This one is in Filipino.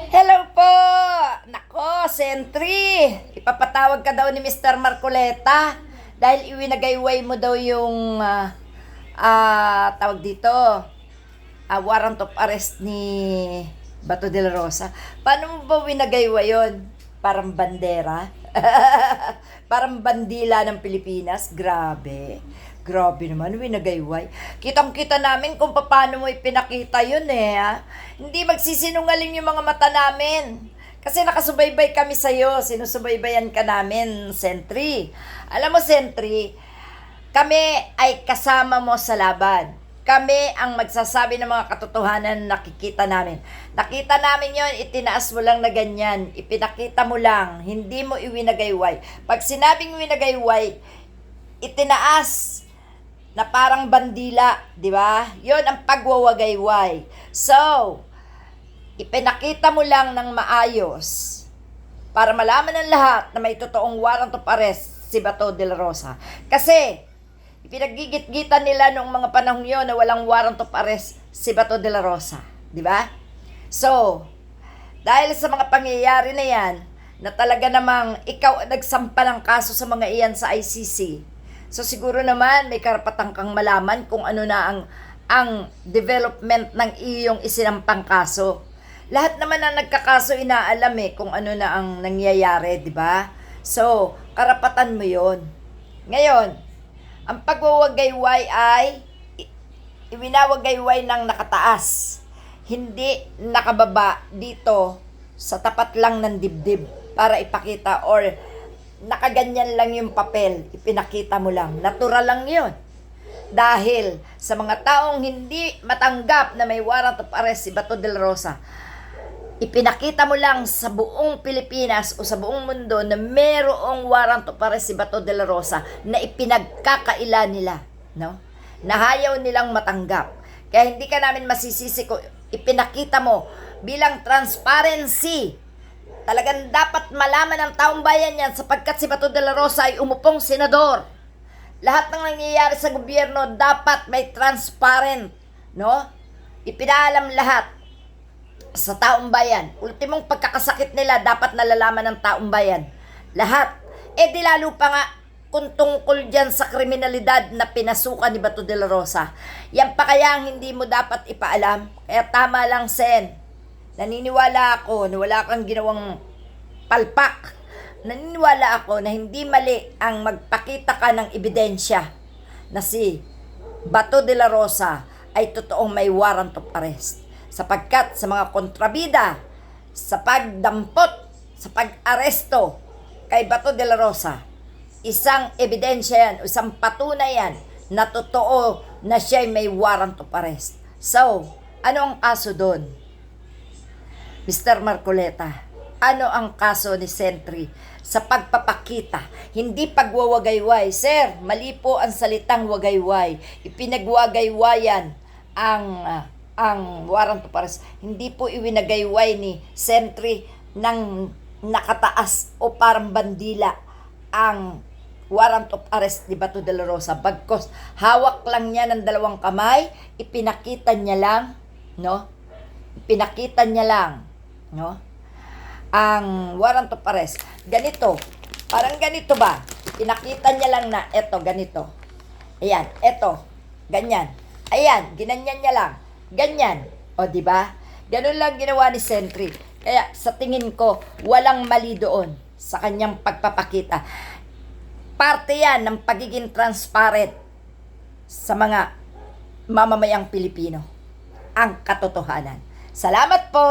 Hello po! Nako, Sentry! Ipapatawag ka daw ni Mr. Marcoleta dahil iwinagayway mo daw yung tawag dito, warrant of arrest ni Bato de la Rosa. Paano mo ba winagayway yun? Parang bandera? Parang bandila ng Pilipinas? Grabe. Grabe naman, winagayway. Kitang-kita namin kung paano mo ipinakita yun ha. Hindi magsisinungaling yung mga mata namin. Kasi nakasubaybay kami sa'yo, sinusubaybayan ka namin, Sentry. Alam mo, Sentry, kami ay kasama mo sa laban. Kami ang magsasabi ng mga katotohanan na nakikita namin. Nakita namin yon, itinaas mo lang na ganyan. Ipinakita mo lang, hindi mo iwinagayway. Pag sinabing winagayway, itinaas na parang bandila, di ba? Yon ang pagwawagayway. So, ipinakita mo lang ng maayos para malaman ng lahat na may totoong warrant of arrest si Bato de la Rosa. Kasi, ipinagigit-gitan nila noong mga panahon yon na walang warrant of arrest si Bato de la Rosa. Di ba? So, dahil sa mga pangyayari na yan, na talaga namang ikaw nagsampa ng kaso sa mga iyan sa ICC, so siguro naman may karapatan kang malaman kung ano na ang development ng iyong isinampang kaso. Lahat naman na nagkakaso inaalam kung ano na ang nangyayari, di ba? So, karapatan mo 'yon. Ngayon, ang pagwawagayway ay iwinawagayway ng nakataas. Hindi nakababa dito sa tapat lang ng dibdib para ipakita or nakaganyan lang yung papel, ipinakita mo lang. Natural lang yun. Dahil sa mga taong hindi matanggap na may warrant of arrest si Bato de la Rosa, ipinakita mo lang sa buong Pilipinas o sa buong mundo na mayroong warrant of arrest si Bato de la Rosa na ipinagkakaila nila. No? Nahayaw nilang matanggap. Kaya hindi ka namin masisisi kung ipinakita mo bilang transparency. Talagang dapat malaman ng taong bayan yan sapagkat si Bato de la Rosa ay umupong senador. Lahat ng nangyayari sa gobyerno dapat may transparent, no? Ipinaalam lahat sa taong bayan. Ultimong pagkakasakit nila dapat nalalaman ng taong bayan. Lahat. Di lalo pa nga kung tungkol dyan sa kriminalidad na pinasukan ni Bato de la Rosa. Yan pa kaya ang hindi mo dapat ipaalam? Kaya tama lang, Sen. Naniniwala ako na wala kang ginawang palpak. Naniniwala ako na hindi mali ang magpakita ka ng ebidensya na si Bato de la Rosa ay totoong may warrant of arrest. Sapagkat sa mga kontrabida, sa pagdampot, sa pag-aresto kay Bato de la Rosa, isang ebidensya yan, isang patunay yan na totoo na siya may warrant of arrest. So, ano ang kaso doon? Mr. Marcoleta, ano ang kaso ni Sentry sa pagpapakita, hindi pagwawagayway? Sir, mali po ang salitang wagayway. Ipinagwagaywayan ang warrant of arrest. Hindi po iwinagayway ni Sentry ng nakataas o parang bandila ang warrant of arrest ni Bato de la Rosa. Bagkos hawak lang niya ng dalawang kamay, ipinakita niya lang, no? Ipinakita niya lang, no? Ang warrant of arrest. Ganito. Parang ganito ba? Pinakita niya lang na eto, ganito. Ayan, eto. Ganyan. Ayan, ginanyan niya lang. Ganyan. O, di ba? Ganun lang ginawa ni Sentry. Kaya sa tingin ko, walang mali doon sa kanyang pagpapakita. Parte yan ng pagiging transparent sa mga mamamayang Pilipino. Ang katotohanan. Salamat po!